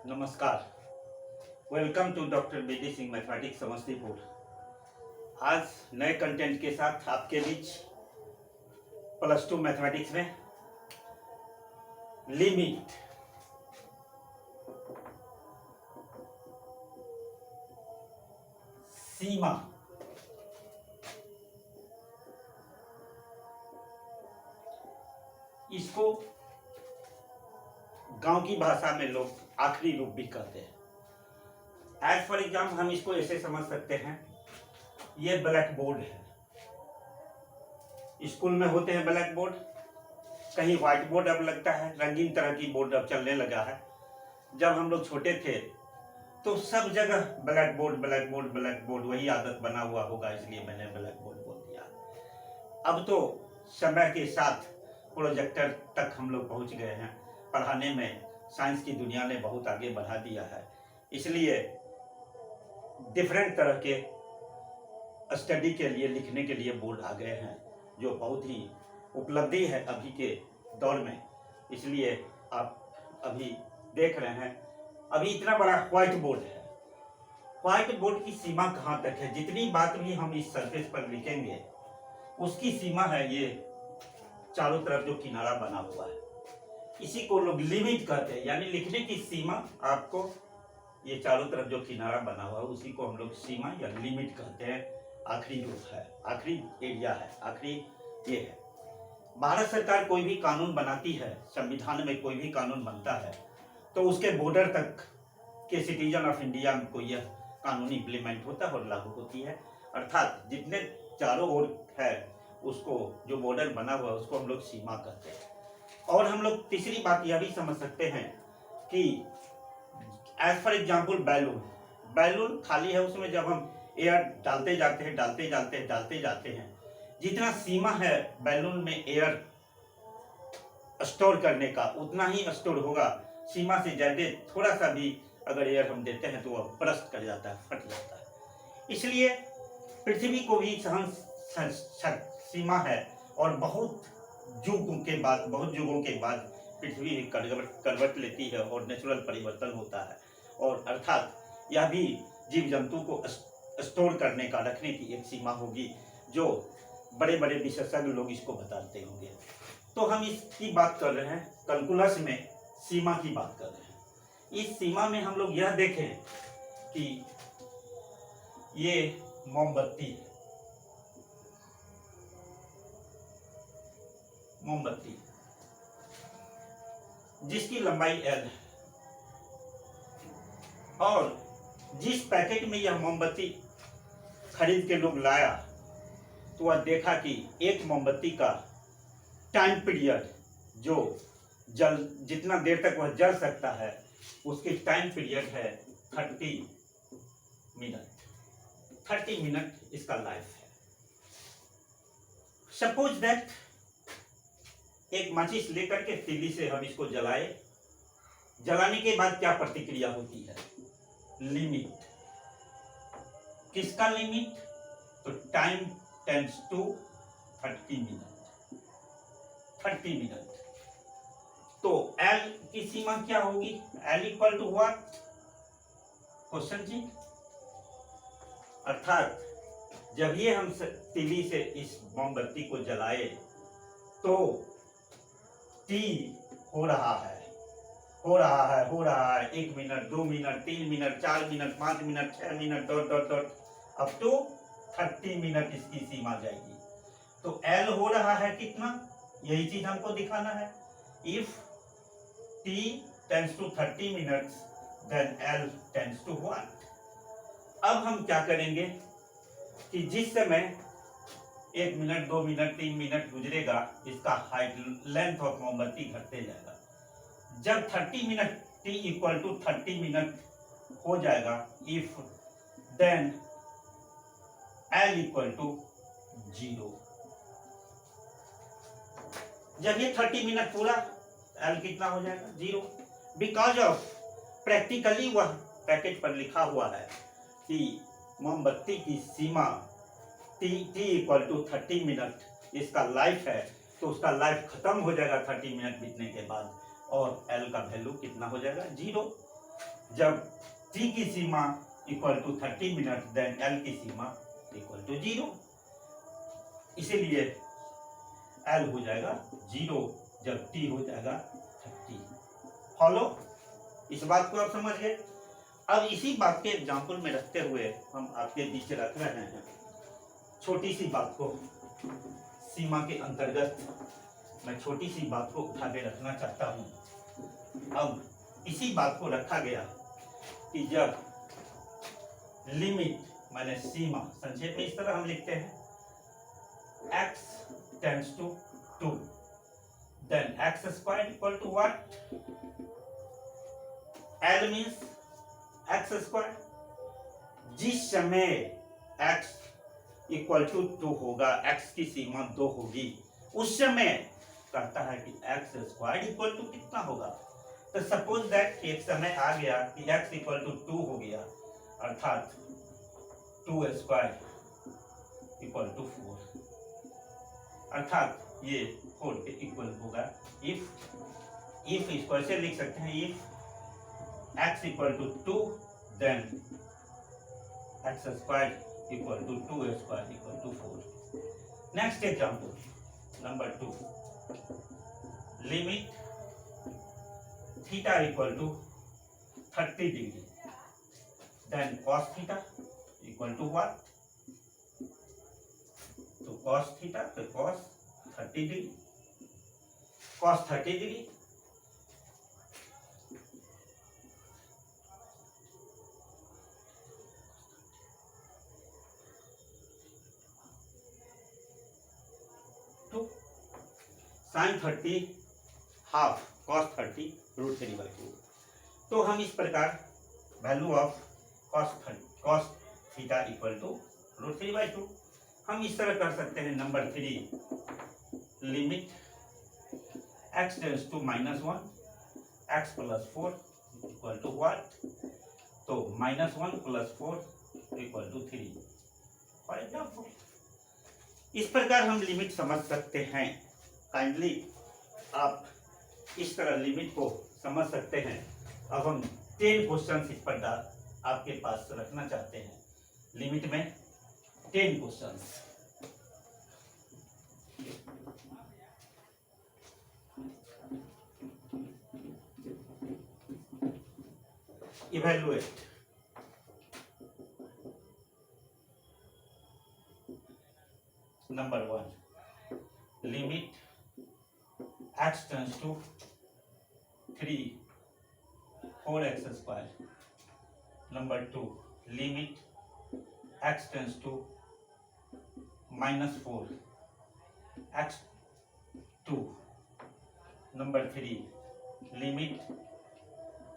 नमस्कार। Welcome to doctor BD Singh mathematics Samastipur. आज नए कंटेंट के साथ आपके बीच +2 मैथमेटिक्स में लिमिट, सीमा, इसको गांव की भाषा में लोग आखिरी रूप भी कहते हैं। एज फॉर एग्जाम्पल हम इसको ऐसे समझ सकते हैं, ये ब्लैक बोर्ड है। स्कूल में होते हैं ब्लैक बोर्ड, कहीं व्हाइट बोर्ड अब लगता है, रंगीन तरह की बोर्ड अब चलने लगा है। जब हम लोग छोटे थे तो सब जगह black board black board black board, वही आदत बना हुआ होगा, इसलिए मैंने ब्लैक बोर्ड बोल दिया। अब तो समय के साथ प्रोजेक्टर तक हम लोग पहुंच गए हैं। पढ़ाने में साइंस की दुनिया ने बहुत आगे बढ़ा दिया है, इसलिए डिफरेंट तरह के स्टडी के लिए, लिखने के लिए बोर्ड आ गए हैं, जो बहुत ही उपलब्धि है अभी के दौर में। इसलिए आप अभी देख रहे हैं, अभी इतना बड़ा व्हाइट बोर्ड है। व्हाइट बोर्ड की सीमा कहाँ तक है? जितनी बात भी हम इस सरफेस पर लिखेंगे उसकी सीमा है ये चारों तरफ जो किनारा बना हुआ है, इसी को लोग लिमिट कहते हैं। यानी लिखने की सीमा, आपको ये चारों तरफ जो किनारा बना हुआ है उसी को हम लोग सीमा या लिमिट कहते हैं। आखिरी रूप है, आखिरी एरिया है, आखिरी ये है। भारत सरकार कोई भी कानून बनाती है, संविधान में कोई भी कानून बनता है तो उसके बॉर्डर तक के सिटीजन ऑफ इंडिया को यह कानून इम्प्लीमेंट होता है और लागू होती है। अर्थात जितने चारों ओर है उसको, जो बॉर्डर बना हुआ है उसको हम लोग सीमा कहते हैं। और हम लोग तीसरी बात यह भी समझ सकते हैं कि एज फॉर एग्जाम्पल बैलून खाली है, उसमें जब हम एयर डालते जाते हैं जितना सीमा है बैलून में एयर स्टोर करने का उतना ही स्टोर होगा। सीमा से ज्यादा थोड़ा सा भी अगर एयर हम देते हैं तो वह बर्स्ट कर जाता है, फट जाता है। इसलिए पृथ्वी को भी सीमा है और बहुत युगों के बाद पृथ्वी करवट लेती है और नेचुरल परिवर्तन होता है। और अर्थात यह भी जीव जंतु को स्टोर करने का, रखने की एक सीमा होगी, जो बड़े बड़े विशेषज्ञ लोग इसको बताते होंगे। तो हम इसकी बात कर रहे हैं, कैलकुलस में सीमा की बात कर रहे हैं। इस सीमा में हम लोग यह देखें कि ये मोमबत्ती जिसकी लंबाई L है, और जिस पैकेट में यह मोमबत्ती खरीद के लोग लाया तो वह देखा कि एक मोमबत्ती का टाइम पीरियड, जो जितना देर तक वह जल सकता है उसकी टाइम पीरियड है 30 मिनट। 30 मिनट इसका लाइफ है। सपोज दैट एक माचिस लेकर के तीली से हम इसको जलाए, जलाने के बाद क्या प्रतिक्रिया होती है? लिमिट। किसका लिमिट? तो time tends to 30 minute. 30 minute. तो L की सीमा क्या होगी? L equal to what? Question जी। अर्थात जब ये हम तीली से इस मोमबत्ती को जलाए तो T हो रहा है 1 minute, 2 minute, 3 minute, 4 minute, 5 minute, 6 minute, dot up to 30 minute इसकी सीमा जाएगी। तो L हो रहा है कितना? यही चीज हमको दिखाना है। If T tends to 30 minutes then L tends to what? अब हम क्या करेंगे कि जिस समय 1 मिनट, 2 मिनट, 3 मिनट गुजरेगा, इसका हाइट, लेंथ ऑफ मोमबत्ती घटते जाएगा। जब 30 minute, T equal to 30 minute हो जाएगा, if then L equal to 0। जब ये 30 मिनट पूरा, L कितना हो जाएगा? 0। बिकॉज ऑफ प्रैक्टिकली वह पैकेट पर लिखा हुआ है कि मोमबत्ती की सीमा T इक्वल टू 30 मिनट इसका लाइफ है, तो उसका लाइफ खत्म हो जाएगा 30 मिनट बीतने के बाद, और L का वैल्यू कितना हो जाएगा? 0। जब t की सीमा equal to 30 minute then l की सीमा इक्वल टू 0, इसीलिए l हो जाएगा 0 जब t हो जाएगा 30। फॉलो, इस बात को आप समझ गए। अब इसी बात के एग्जाम्पल में रखते हुए हम आपके बीच रख रहे हैं छोटी सी बात को, सीमा के अंतर्गत मैं छोटी सी बात को उठा के रखना चाहता हूं। अब इसी बात को रखा गया कि जब लिमिट माने सीमा, संक्षेप में इस तरह हम लिखते हैं x tends to 2 then x square equal to what, l means x square. जिस समय x इक्वल टू 2 होगा, x की सीमा 2 होगी, उस समय कहता है कि x स्क्वायर इक्वल टू कितना होगा। तो सपोज दैट एक समय आ गया कि x इक्वल टू 2 हो गया, अर्थात 2 स्क्वायर इक्वल टू 4, अर्थात ये 4 के इक्वल होगा। इफ इसको ऐसे लिख सकते हैं, if x equal to 2 then x square equal to 2 square equal to 4। Next example number 2, limit theta equal to 30 degree then cos theta equal to what, तो cos थीटा तो cos 30 degree, cos 30 degree sin 30 half cos 30 √3/2। तो हम इस प्रकार value of cos theta equal to √3/2 हम इस तरह कर सकते हैं। Number 3, limit x tends to -1 x plus 4 equal to what, तो -1 plus 4 equal to 3 for example. इस प्रकार हम लिमिट समझ सकते हैं। काइंडली आप इस तरह लिमिट को समझ सकते हैं। अब हम 10 क्वेश्चन इस पर आपके पास रखना चाहते हैं। लिमिट में 10 question. Evaluate number 1, limit x tends to 3 4x square. Number 2, limit x tends to -4 x 2। Number 3, limit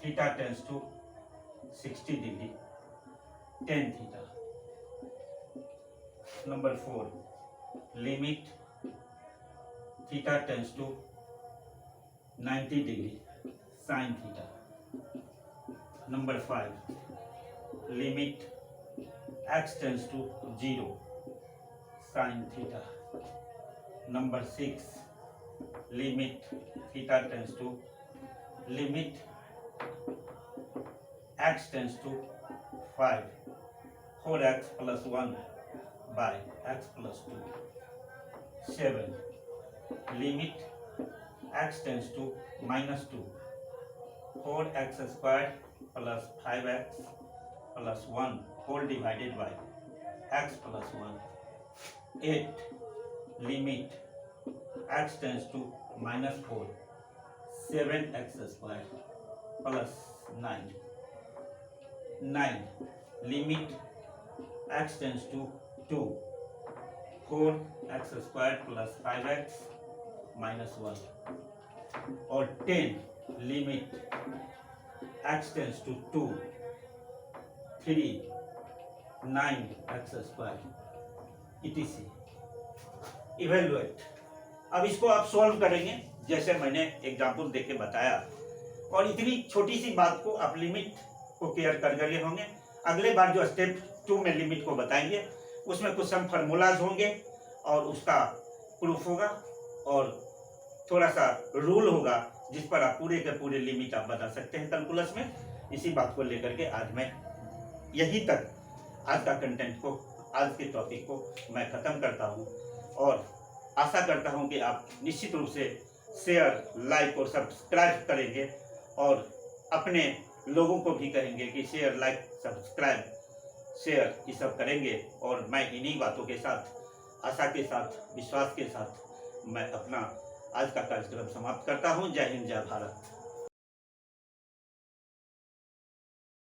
theta tends to 60 degree tan theta. Number 4, limit theta tends to 90 degree sin theta. Number 5, limit x tends to 0 sin theta. Number 6, limit theta tends to limit x tends to 5 4x plus 1 by x plus 2। 7, limit x tends to -2 4x square plus 5x plus 1 whole divided by x plus 1। 8, limit x tends to -4 7x square plus 9। 9, limit x tends to 2 4x square plus 5x minus 1। और 10, limit x tends to 2 3 9x square etc। Evaluate. अब इसको आप solve करेंगे जैसे मैंने example देके बताया, और इतनी छोटी सी बात को आप लिमिट को क्लियर कर गए होंगे। अगले बार जो स्टेप 2 में लिमिट को बताएंगे उसमें कुछ सम फार्मूलाज होंगे और उसका प्रूफ होगा और थोड़ा सा रूल होगा जिस पर आप पूरे के पूरे लिमिट आप बता सकते हैं कैलकुलस में। इसी बात को लेकर के आज मैं यहीं तक आज का कंटेंट को, आज के टॉपिक को मैं ख़त्म करता हूँ और आशा करता हूँ कि आप निश्चित रूप से शेयर, लाइक और सब्सक्राइब करेंगे और अपने लोगों को भी कहेंगे कि शेयर, लाइक, सब्सक्राइब, शेयर ये सब करेंगे। और मैं इन्हीं बातों के साथ, आशा के साथ, विश्वास के साथ मैं अपना आज का कार्यक्रम समाप्त करता हूँ। जय हिंद, जय भारत।